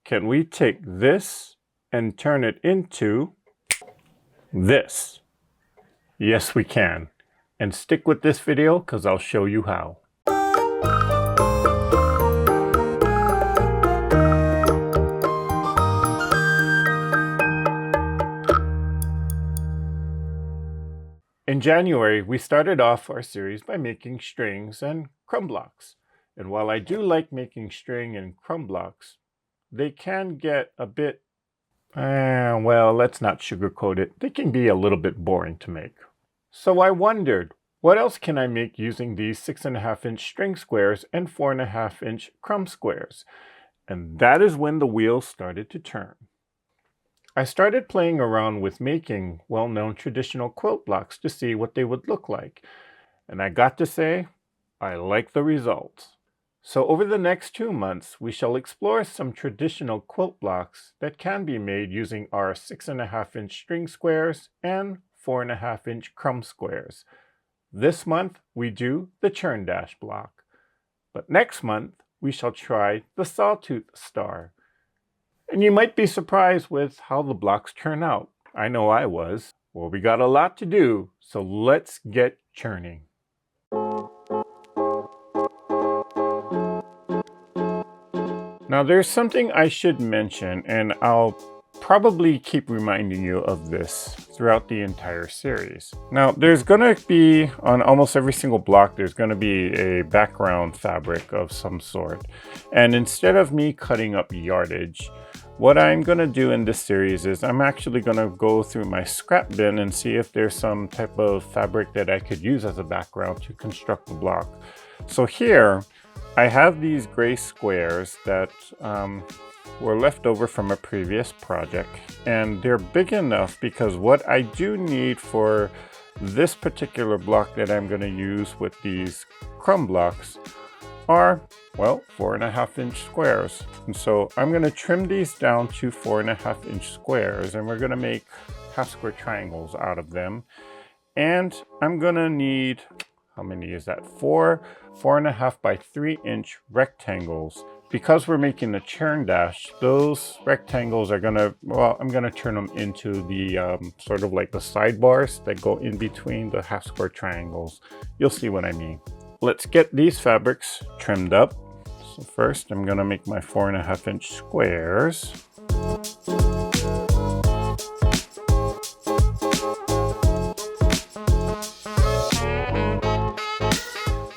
can we take this and turn it into this? Yes, we can. And stick with this video because I'll show you how. In January, we started off our series by making strings and crumb blocks. And while I do like making string and crumb blocks, they can get a bit, well, let's not sugarcoat it. They can be a little bit boring to make. So I wondered, what else can I make using these 6.5-inch string squares and 4.5-inch crumb squares? And that is when the wheels started to turn. I started playing around with making well-known traditional quilt blocks to see what they would look like. And I got to say, I like the results. So over the next 2 months, we shall explore some traditional quilt blocks that can be made using our 6.5-inch string squares and 4.5-inch crumb squares. This month, we do the Churndash block. But next month, we shall try the Sawtooth Star. And you might be surprised with how the blocks turn out. I know I was. Well, we got a lot to do, so let's get churning. Now there's something I should mention, and I'll probably keep reminding you of this throughout the entire series. Now there's going to be, on almost every single block, there's going to be a background fabric of some sort. And instead of me cutting up yardage, what I'm going to do in this series is I'm actually going to go through my scrap bin and see if there's some type of fabric that I could use as a background to construct the block. So here I have these gray squares that were left over from a previous project, and they're big enough because what I do need for this particular block that I'm going to use with these crumb blocks are, well, 4.5-inch squares. And so I'm going to trim these down to 4.5-inch squares, and we're going to make half square triangles out of them. And I'm going to need, how many is that? 4.5 by 3-inch rectangles. Because we're making the Churn-dash, those rectangles are going to, well, I'm going to turn them into the sort of like the sidebars that go in between the half square triangles. You'll see what I mean. Let's get these fabrics trimmed up. So first I'm going to make my 4.5-inch squares.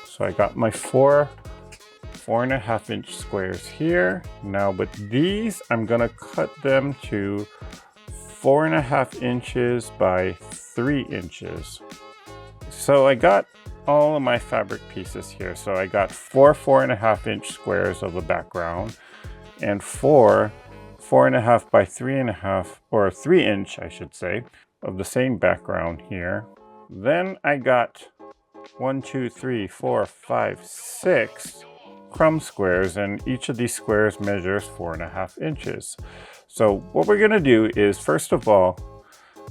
So I got my 4.5-inch squares here. Now with these, I'm going to cut them to 4.5 inches by 3 inches. So I got all of my fabric pieces here. So I got 4.5-inch squares of the background and 4.5 by 3.5, or 3-inch, I should say, of the same background here. Then I got 1, 2, 3, 4, 5, 6 crumb squares, and each of these squares measures 4.5 inches. So what we're going to do is, first of all,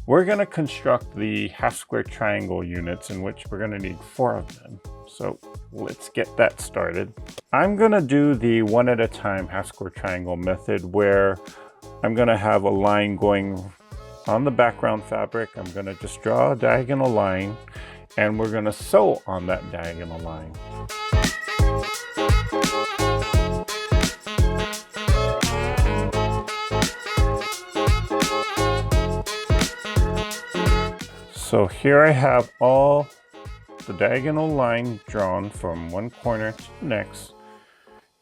we're going to construct the half square triangle units, in which we're going to need 4 of them. So let's get that started. I'm going to do the one at a time half square triangle method, where I'm going to have a line going on the background fabric. I'm going to just draw a diagonal line, and we're going to sew on that diagonal line. So here I have all the diagonal line drawn from one corner to the next,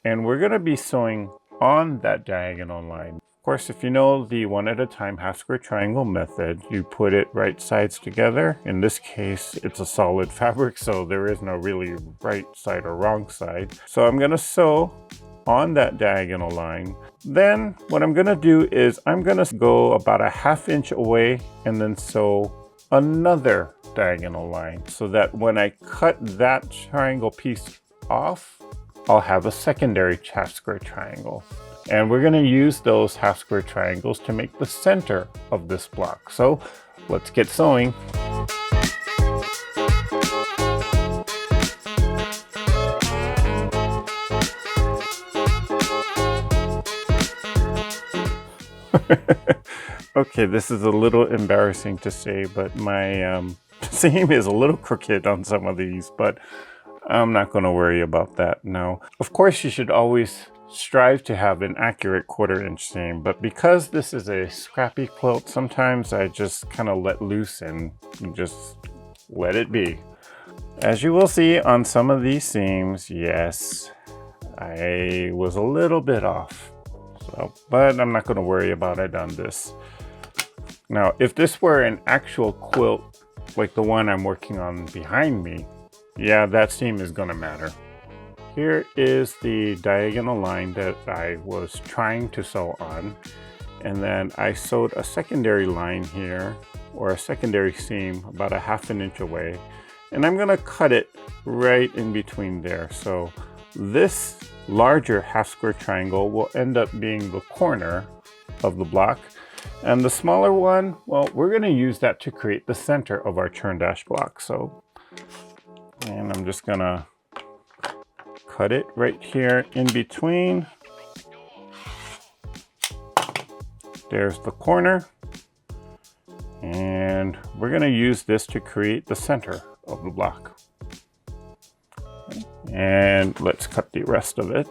and we're going to be sewing on that diagonal line. Of course, if you know the one at a time half square triangle method, you put it right sides together. In this case, it's a solid fabric, so there is no really right side or wrong side. So I'm going to sew on that diagonal line. Then what I'm going to do is I'm going to go about a 1/2 inch away and then sew another diagonal line, so that when I cut that triangle piece off, I'll have a secondary half square triangle. And we're going to use those half square triangles to make the center of this block. So let's get sewing. Okay, this is a little embarrassing to say, but my seam is a little crooked on some of these, but I'm not going to worry about that now. Of course, you should always strive to have an accurate 1/4 inch seam, but because this is a scrappy quilt, sometimes I just kind of let loose and just let it be. As you will see on some of these seams, yes, I was a little bit off. So, but I'm not going to worry about it on this. Now, if this were an actual quilt, like the one I'm working on behind me, yeah, that seam is going to matter. Here is the diagonal line that I was trying to sew on. And then I sewed a secondary line here, or a secondary seam about a 1/2 inch away. And I'm going to cut it right in between there. So this larger 1/2 square triangle will end up being the corner of the block. And the smaller one, well, we're going to use that to create the center of our Churndash block. So, and I'm just going to cut it right here in between. There's the corner. And we're going to use this to create the center of the block. And let's cut the rest of it.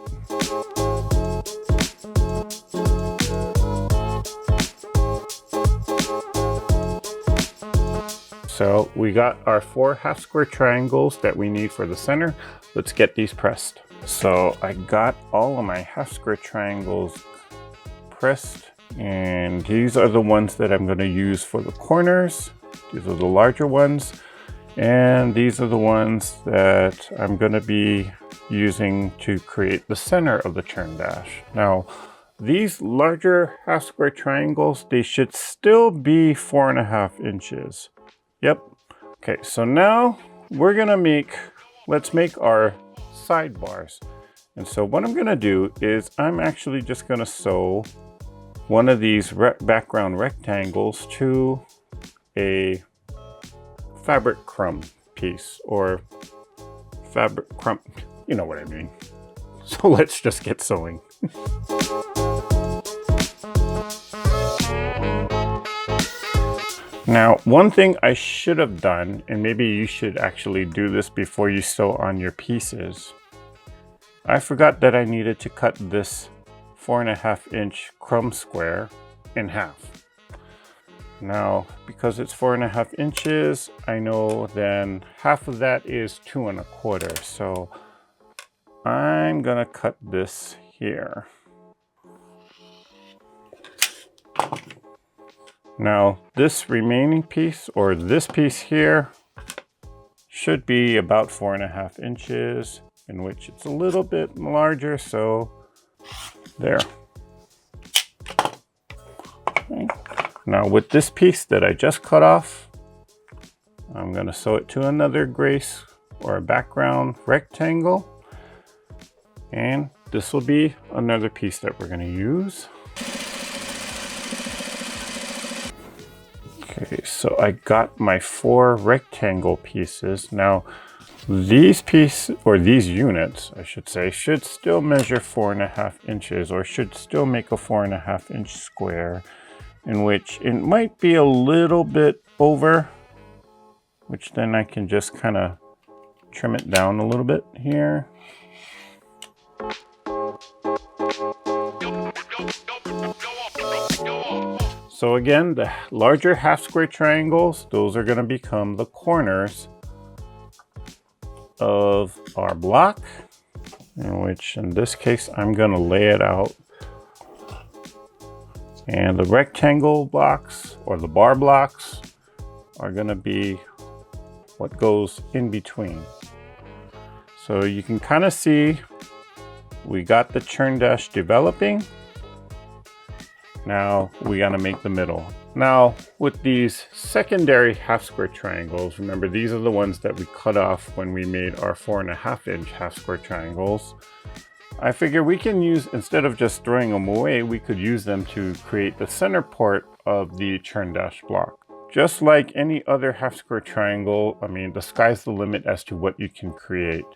So we got our 4 1/2 square triangles that we need for the center. Let's get these pressed. So I got all of my 1/2 square triangles pressed, and these are the ones that I'm going to use for the corners. These are the larger ones, and these are the ones that I'm going to be using to create the center of the Churndash. Now, these larger 1/2 square triangles, they should still be 4.5 inches. Yep. Okay, so now we're gonna let's make our sidebars. And so what I'm gonna do is I'm actually just gonna sew one of these background rectangles to a fabric crumb piece, or fabric crumb, you know what I mean. So let's just get sewing. Now, one thing I should have done, and maybe you should actually do this before you sew on your pieces, I forgot that I needed to cut this 4.5 inch crumb square in half. Now, because it's 4.5 inches, I know then half of that is 2 1/4. So I'm gonna cut this here. Now, this remaining piece, or this piece here, should be about 4.5 inches, in which it's a little bit larger, so there. Okay. Now, with this piece that I just cut off, I'm going to sew it to another grace or a background rectangle, and this will be another piece that we're going to use. Okay, so I got my 4 rectangle pieces. Now, these pieces, or these units, I should say, should still measure 4.5 inches, or should still make a 4.5 inch square, in which it might be a little bit over, which then I can just kind of trim it down a little bit here. So again, the larger 1/2 square triangles, those are going to become the corners of our block, in which in this case I'm going to lay it out. And the rectangle blocks, or the bar blocks, are going to be what goes in between. So you can kind of see we got the Churndash developing. Now we got to make the middle. Now with these secondary 1/2 square triangles, remember these are the ones that we cut off when we made our 4.5 inch 1/2 square triangles. I figure we can use, instead of just throwing them away, we could use them to create the center part of the Churndash block. Just like any other 1/2 square triangle, I mean, the sky's the limit as to what you can create.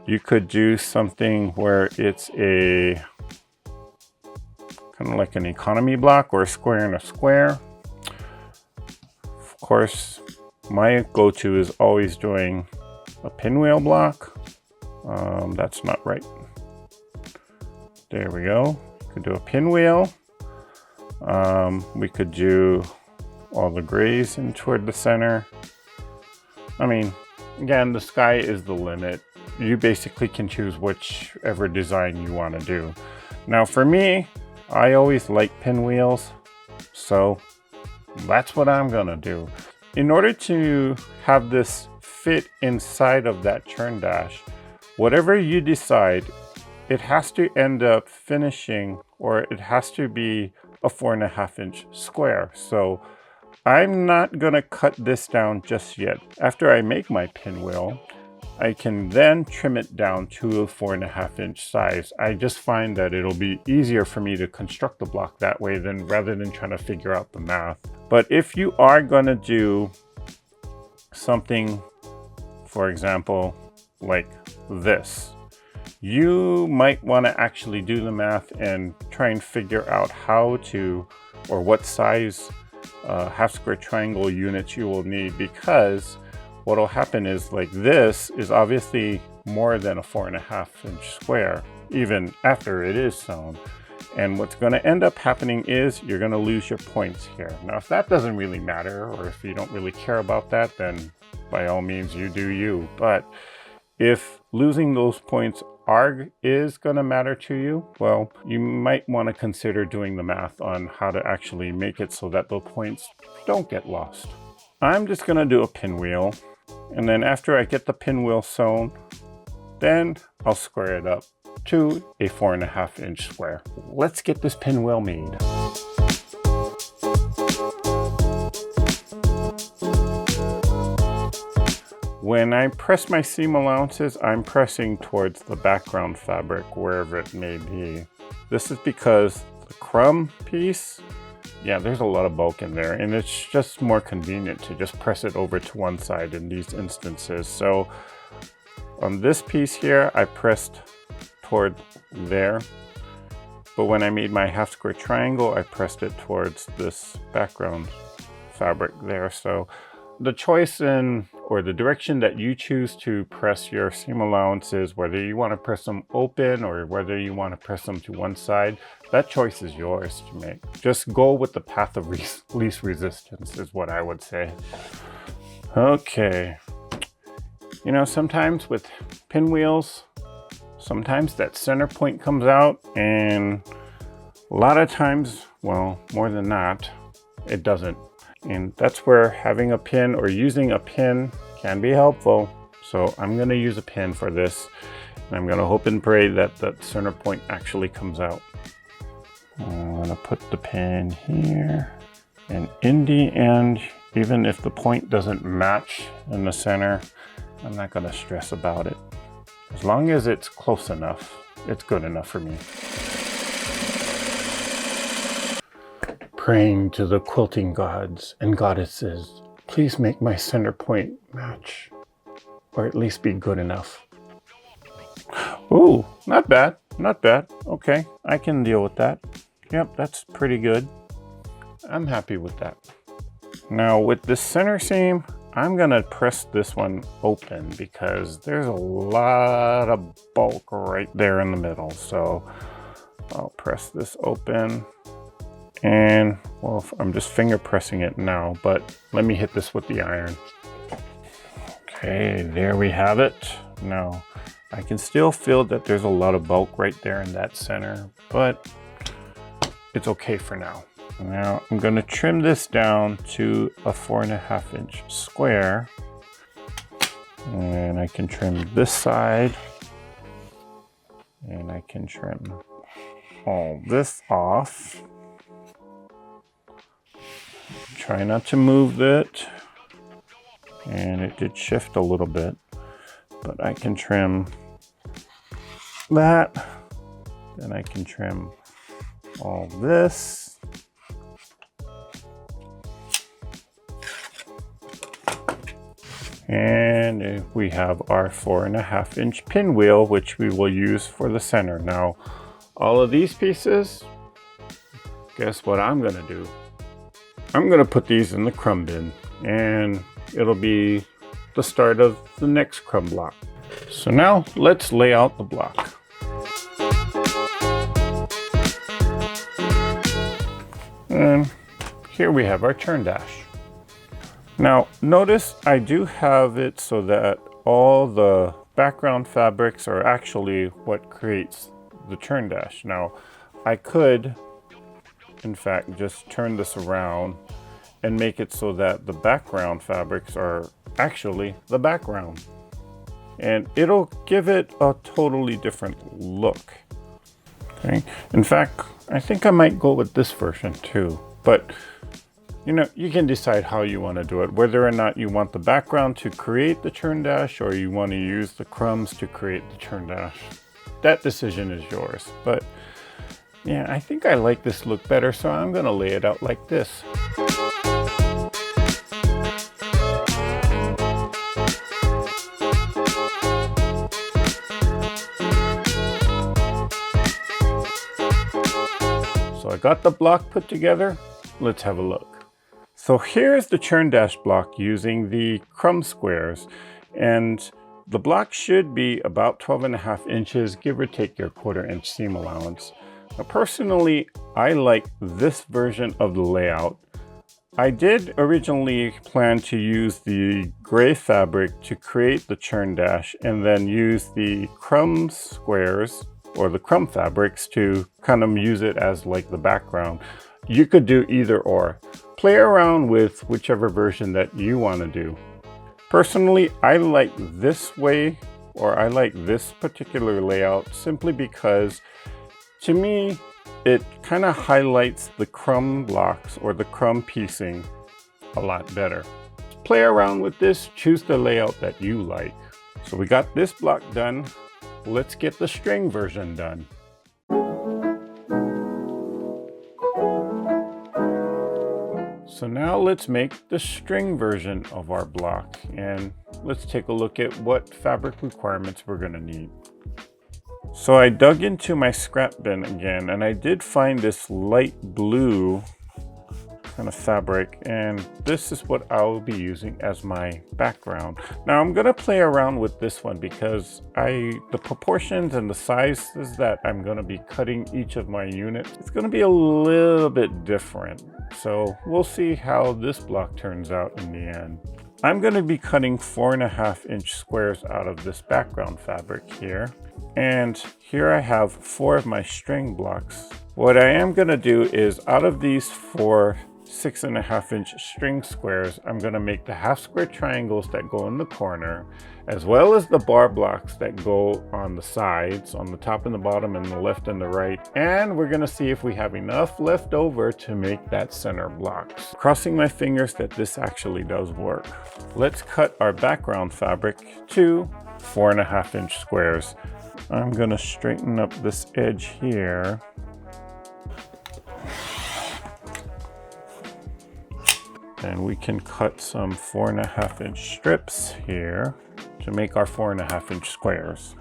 You could do something where it's a kind of like an economy block or a square and a square. Of course, my go-to is always doing a pinwheel block. That's not right. There we go. Could do a pinwheel. We could do all the grays in toward the center. I mean, again, the sky is the limit. You basically can choose whichever design you want to do. Now for me, I always like pinwheels, so that's what I'm gonna do. In order to have this fit inside of that Churndash, whatever you decide, it has to end up finishing, or it has to be a 4.5 inch square. So I'm not gonna cut this down just yet. After I make my pinwheel, I can then trim it down to a 4.5 inch size. I just find that it'll be easier for me to construct the block that way rather than trying to figure out the math. But if you are gonna do something, for example, like this, you might want to actually do the math and try and figure out how to, or what size half square triangle units you will need, because what will happen is, like, this is obviously more than a 4.5 inch square, even after it is sewn. And what's going to end up happening is you're going to lose your points here. Now, if that doesn't really matter, or if you don't really care about that, then by all means you do you. But if losing those points is going to matter to you, well, you might want to consider doing the math on how to actually make it so that those points don't get lost. I'm just going to do a pinwheel, and then after I get the pinwheel sewn, then I'll square it up to a 4.5 inch square. Let's get this pinwheel made. When I press my seam allowances, I'm pressing towards the background fabric, wherever it may be. This is because the crumb piece, yeah, there's a lot of bulk in there, and it's just more convenient to just press it over to one side in these instances. So on this piece here, I pressed toward there, but when I made my half square triangle, I pressed it towards this background fabric there. So the choice or the direction that you choose to press your seam allowances, whether you want to press them open or whether you want to press them to one side, that choice is yours to make. Just go with the path of least resistance is what I would say. Okay. You know, sometimes with pinwheels, sometimes that center point comes out, and a lot of times, well, more than not, it doesn't. And that's where having a pin or using a pin can be helpful. So I'm going to use a pin for this, and I'm going to hope and pray that the center point actually comes out. I'm going to put the pin here, and in the end, even if the point doesn't match in the center, I'm not going to stress about it. As long as it's close enough, it's good enough for me. Praying to the quilting gods and goddesses, please make my center point match, or at least be good enough. Ooh, not bad, not bad. Okay, I can deal with that. Yep, that's pretty good. I'm happy with that. Now with this center seam, I'm gonna press this one open because there's a lot of bulk right there in the middle. So I'll press this open. And, well, I'm just finger pressing it now, but let me hit this with the iron. Okay, there we have it. Now, I can still feel that there's a lot of bulk right there in that center, but it's okay for now. Now, I'm going to trim this down to a 4.5 inch square. And I can trim this side. And I can trim all this off. Try not to move it, and it did shift a little bit, but I can trim that, then I can trim all this, and we have our 4.5 inch pinwheel, which we will use for the center. Now, all of these pieces, guess what I'm gonna do? I'm gonna put these in the crumb bin, and it'll be the start of the next crumb block. So now let's lay out the block. And here we have our Churndash. Now notice I do have it so that all the background fabrics are actually what creates the Churndash. Now I could in fact just turn this around and make it so that the background fabrics are actually the background, and it'll give it a totally different look. Okay, in fact I think I might go with this version too, but you know, you can decide how you want to do it, whether or not you want the background to create the Churndash or you want to use the crumbs to create the Churndash. That decision is yours, but yeah, I think I like this look better, so I'm gonna lay it out like this. So I got the block put together. Let's have a look. So here's the Churndash block using the crumb squares, and the block should be about 12.5 inches, give or take your 1/4 inch seam allowance. Now personally, I like this version of the layout. I did originally plan to use the gray fabric to create the Churndash and then use the crumb squares or the crumb fabrics to kind of use it as like the background. You could do either or. Play around with whichever version that you want to do. Personally, I like this way, or I like this particular layout simply because to me, it kind of highlights the crumb blocks or the crumb piecing a lot better. Play around with this, choose the layout that you like. So we got this block done. Let's get the string version done. So now let's make the string version of our block, and let's take a look at what fabric requirements we're going to need. So I dug into my scrap bin again, and I did find this light blue kind of fabric, and this is what I will be using as my background. Now I'm going to play around with this one because the proportions and the sizes that I'm going to be cutting each of my units, it's going to be a little bit different. So we'll see how this block turns out in the end. I'm going to be cutting 4.5 inch squares out of this background fabric here. And here I have 4 of my string blocks. What I am going to do is out of these 4 6.5 inch string squares, I'm going to make the half square triangles that go in the corner, as well as the bar blocks that go on the sides, on the top and the bottom and the left and the right. And we're going to see if we have enough left over to make that center blocks. Crossing my fingers that this actually does work. Let's cut our background fabric to 4.5 inch squares. I'm going to straighten up this edge here. And we can cut some 4.5 inch strips here to make our 4.5 inch squares.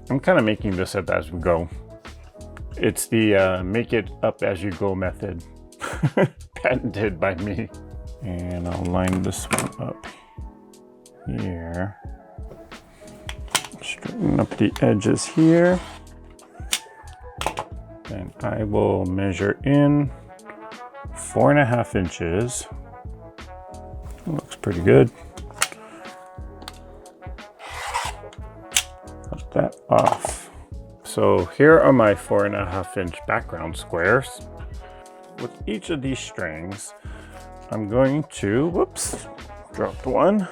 I'm kind of making this up as we go. It's the make it up as you go method, patented by me. And I'll line this one up here. Straighten up the edges here. And I will measure in 4.5 inches. Looks pretty good. Cut that off. So here are my 4.5 inch background squares. With each of these strings, I'm going to, whoops, dropped one.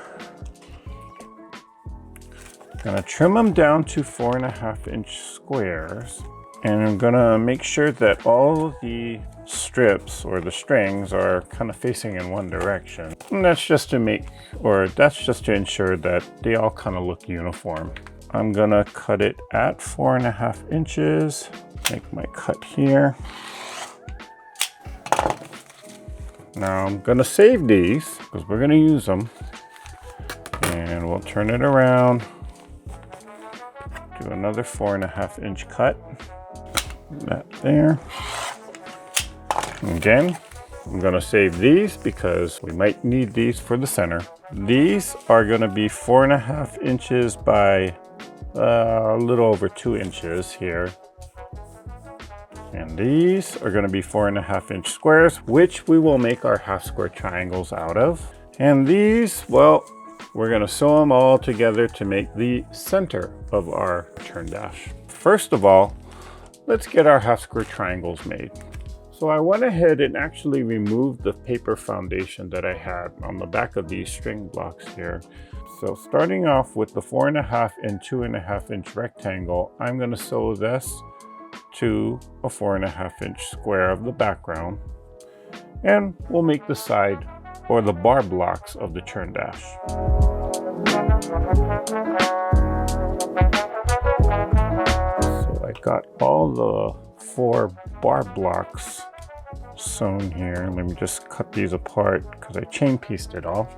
Gonna trim them down to 4.5 inch squares. And I'm gonna make sure that all the strips or the strings are kind of facing in one direction. And that's just to ensure that they all kind of look uniform. I'm gonna cut it at 4.5 inches. Make my cut here. Now I'm gonna save these because we're gonna use them. And we'll turn it around Do another 4.5 inch cut. That there. Again, I'm gonna save these because we might need these for the center. These are gonna be 4.5 inches by a little over 2 inches here. And these are gonna be 4.5 inch squares, which we will make our half square triangles out of. And these, well, we're gonna sew them all together to make the center of our Churndash. First of all, let's get our half square triangles made. So I went ahead and actually removed the paper foundation that I had on the back of these string blocks here. So starting off with the 4.5 and 2.5 inch rectangle, I'm going to sew this to a 4.5 inch square of the background, and we'll make the side or the bar blocks of the Churndash. So I got all the 4 bar blocks sewn here. Let me just cut these apart because I chain pieced it all.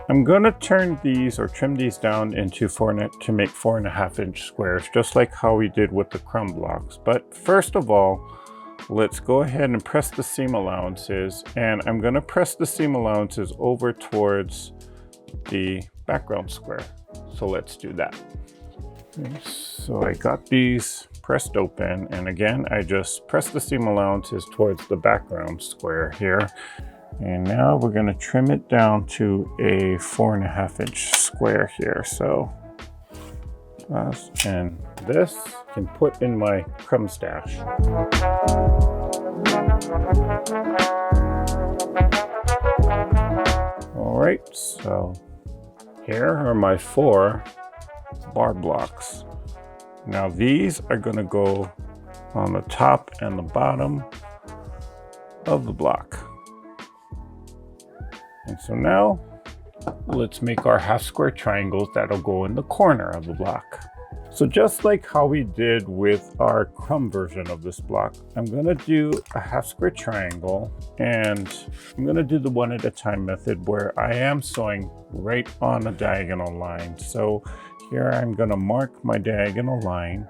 I'm gonna turn these or trim these down into to make 4.5 inch squares, just like how we did with the crumb blocks. But first of all, let's go ahead and press the seam allowances, and I'm gonna press the seam allowances over towards the background square. So let's do that. Okay, so I got these pressed open, and again I just press the seam allowances towards the background square here, and now we're going to trim it down to a 4.5 inch square here. So and this I can put in my crumb stash. All right, so here are my 4 bar blocks. Now these are going to go on the top and the bottom of the block. And so now let's make our half square triangles that'll go in the corner of the block. So just like how we did with our crumb version of this block, I'm going to do a half square triangle, and I'm going to do the one at a time method where I am sewing right on a diagonal line. So here I'm going to mark my diagonal line.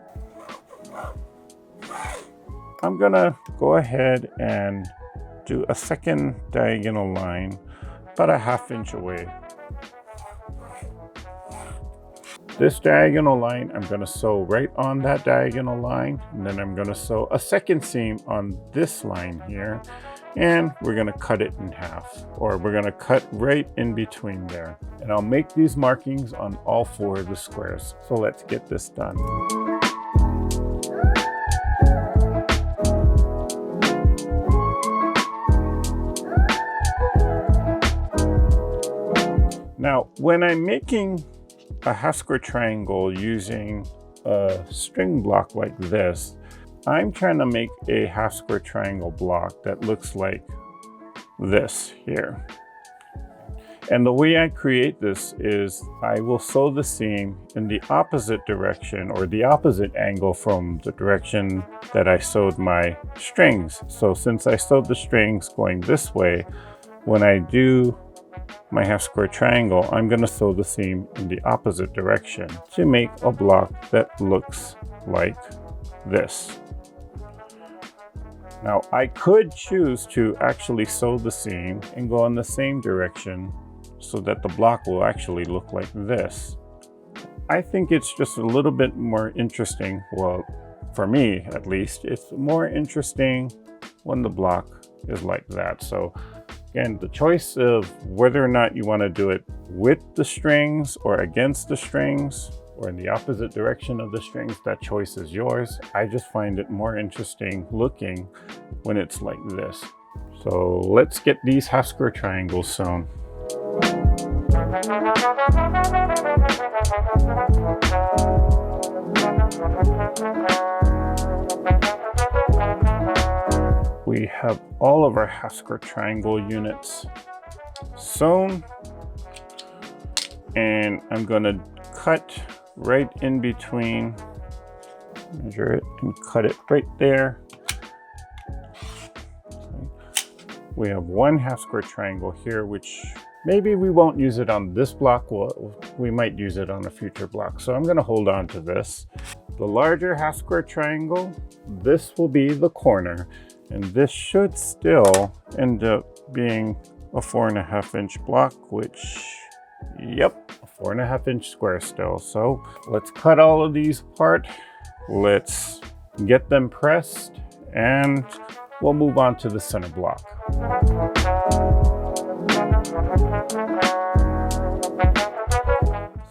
I'm going to go ahead and do a second diagonal line about a 1/2 inch away. This diagonal line, I'm going to sew right on that diagonal line, and then I'm going to sew a second seam on this line here, and we're going to cut it in half, or we're going to cut right in between there. And I'll make these markings on all 4 of the squares. So let's get this done. Now, when I'm making a half square triangle using a string block like this, I'm trying to make a half square triangle block that looks like this here. And the way I create this is I will sew the seam in the opposite direction, or the opposite angle from the direction that I sewed my strings. So since I sewed the strings going this way, when I do my half square triangle, I'm going to sew the seam in the opposite direction to make a block that looks like this. Now I could choose to actually sew the seam and go in the same direction so that the block will actually look like this. I think it's just a little bit more interesting, well, for me at least, it's more interesting when the block is like that. So again, the choice of whether or not you want to do it with the strings or against the strings or in the opposite direction of the strings, that choice is yours. I just find it more interesting looking when it's like this. So let's get these half square triangles sewn. We have all of our half square triangle units sewn, and I'm going to cut right in between, measure it and cut it right there. We have one half square triangle here, which Maybe we won't use it on this block, we might use it on a future block. So I'm going to hold on to this. The larger half square triangle, this will be the corner, and this should still end up being a 4.5 inch block, which, yep, a 4.5 inch square still. So let's cut all of these apart. Let's get them pressed, and we'll move on to the center block.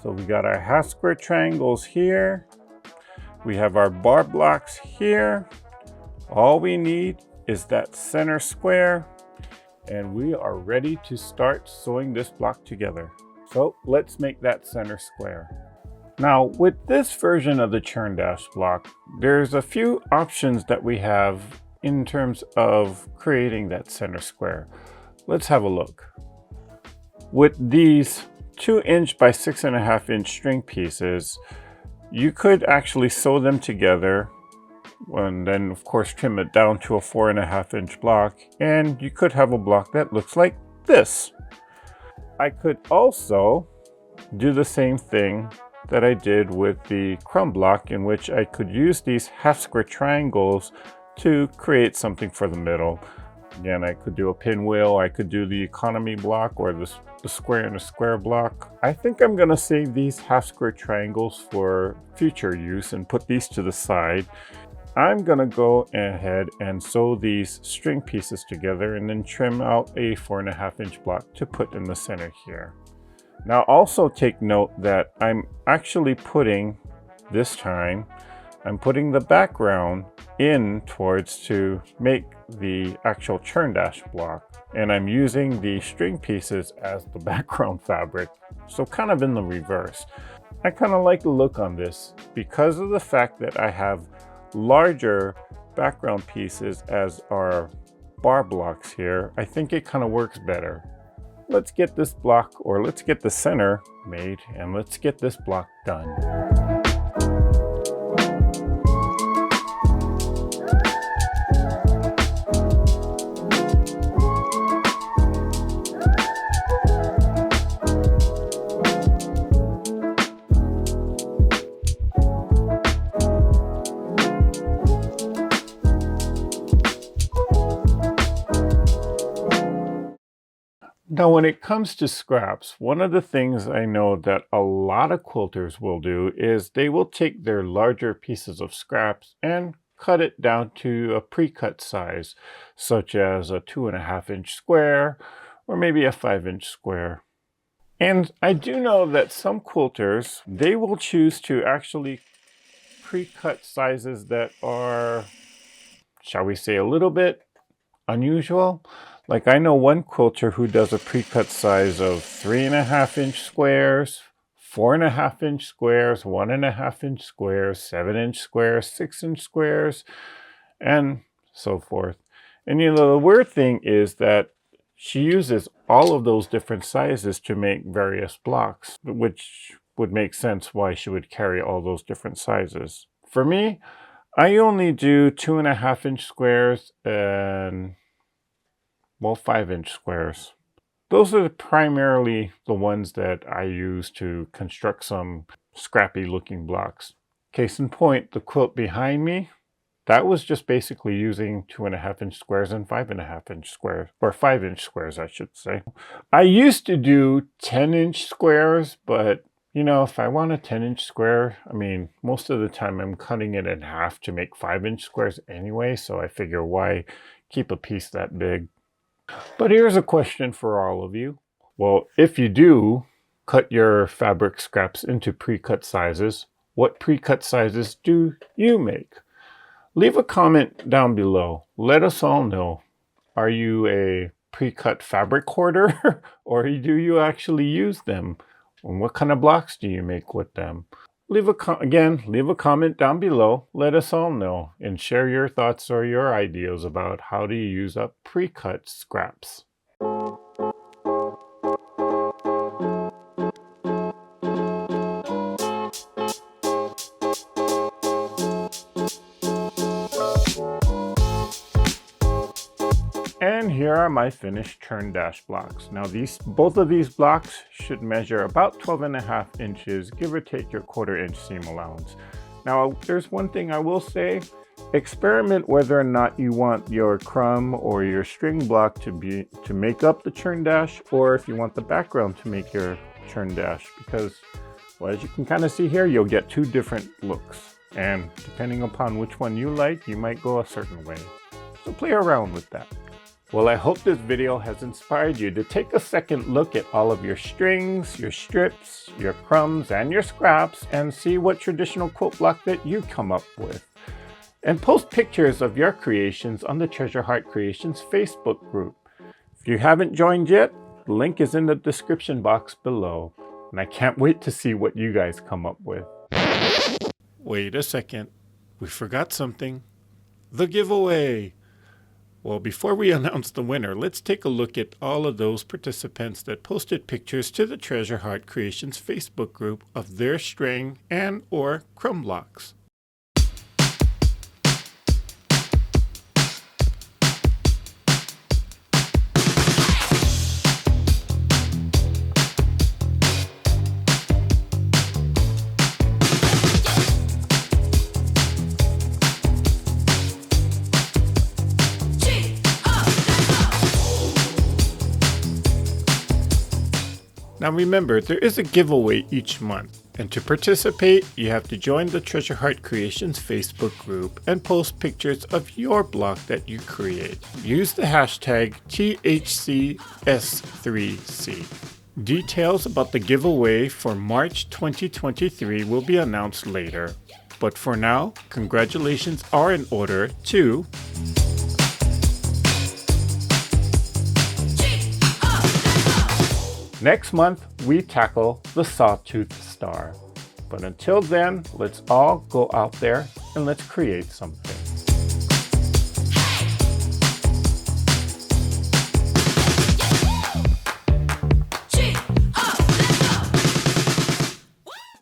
So we got our half square triangles here. We have our bar blocks here. All we need is that center square, and we are ready to start sewing this block together. So let's make that center square. Now, with this version of the Churndash block, there's a few options that we have in terms of creating that center square. Let's have a look. With these 2 inch by 6.5 inch string pieces, you could actually sew them together and then of course trim it down to a 4.5 inch block, and you could have a block that looks like this. I could also do the same thing that I did with the crumb block, in which I could use these half square triangles to create something for the middle. Again, I could do a pinwheel, I could do the economy block, or the square and a square block. I think I'm gonna save these half square triangles for future use and put these to the side. I'm gonna go ahead and sew these string pieces together and then trim out a 4.5 inch block to put in the center here. Now also take note that I'm actually putting, this time, I'm putting the background in towards to make the actual Churndash block, and I'm using the string pieces as the background fabric, so kind of in the reverse. I kind of like the look on this because of the fact that I have larger background pieces as our bar blocks here. I think it kind of works better. Let's get this block, or let's get the center made, and let's get this block done. Now, when it comes to scraps, one of the things I know that a lot of quilters will do is they will take their larger pieces of scraps and cut it down to a pre-cut size, such as a 2.5 inch square or maybe a 5 inch square. And I do know that some quilters, they will choose to actually pre-cut sizes that are, shall we say, a little bit unusual. Like, I know one quilter who does a pre-cut size of 3.5 inch squares, 4.5 inch squares, 1.5 inch squares, 7 inch squares, 6 inch squares, and so forth. And you know, the weird thing is that she uses all of those different sizes to make various blocks, which would make sense why she would carry all those different sizes. For me, I only do 2.5 inch squares and, well, 5 inch squares. Those are primarily the ones that I use to construct some scrappy looking blocks. Case in point, the quilt behind me, that was just basically using 2.5 inch squares and 5.5 inch squares, or 5 inch squares, I should say. I used to do 10 inch squares, but you know, if I want a 10 inch square, I mean, most of the time I'm cutting it in half to make 5 inch squares anyway, so I figure why keep a piece that big. But here's a question for all of you. Well, if you do cut your fabric scraps into pre-cut sizes, what pre-cut sizes do you make? Leave a comment down below. Let us all know. Are you a pre-cut fabric hoarder or do you actually use them? And what kind of blocks do you make with them? Leave a comment down below. Let us all know and share your thoughts or your ideas about how to use up pre-cut scraps. And here are my finished Churndash blocks. Now both of these blocks should measure about 12.5 inches, give or take your 1/4 inch seam allowance. Now there's one thing I will say, experiment whether or not you want your crumb or your string block to make up the Churndash, or if you want the background to make your Churndash, because well, as you can kind of see here, you'll get two different looks, and depending upon which one you like, you might go a certain way. So play around with that. Well, I hope this video has inspired you to take a second look at all of your strings, your strips, your crumbs, and your scraps, and see what traditional quilt block that you come up with. And post pictures of your creations on the Treasure Heart Creations Facebook group. If you haven't joined yet, the link is in the description box below. And I can't wait to see what you guys come up with. Wait a second, we forgot something. The giveaway! Well, before we announce the winner, let's take a look at all of those participants that posted pictures to the Treasure Heart Creations Facebook group of their string and or crumb blocks. Now remember, there is a giveaway each month, and to participate, you have to join the Treasure Heart Creations Facebook group and post pictures of your block that you create. Use the hashtag THCS3C. Details about the giveaway for March 2023 will be announced later, but for now, congratulations are in order to next month, we tackle the Sawtooth Star. But until then, let's all go out there and let's create something.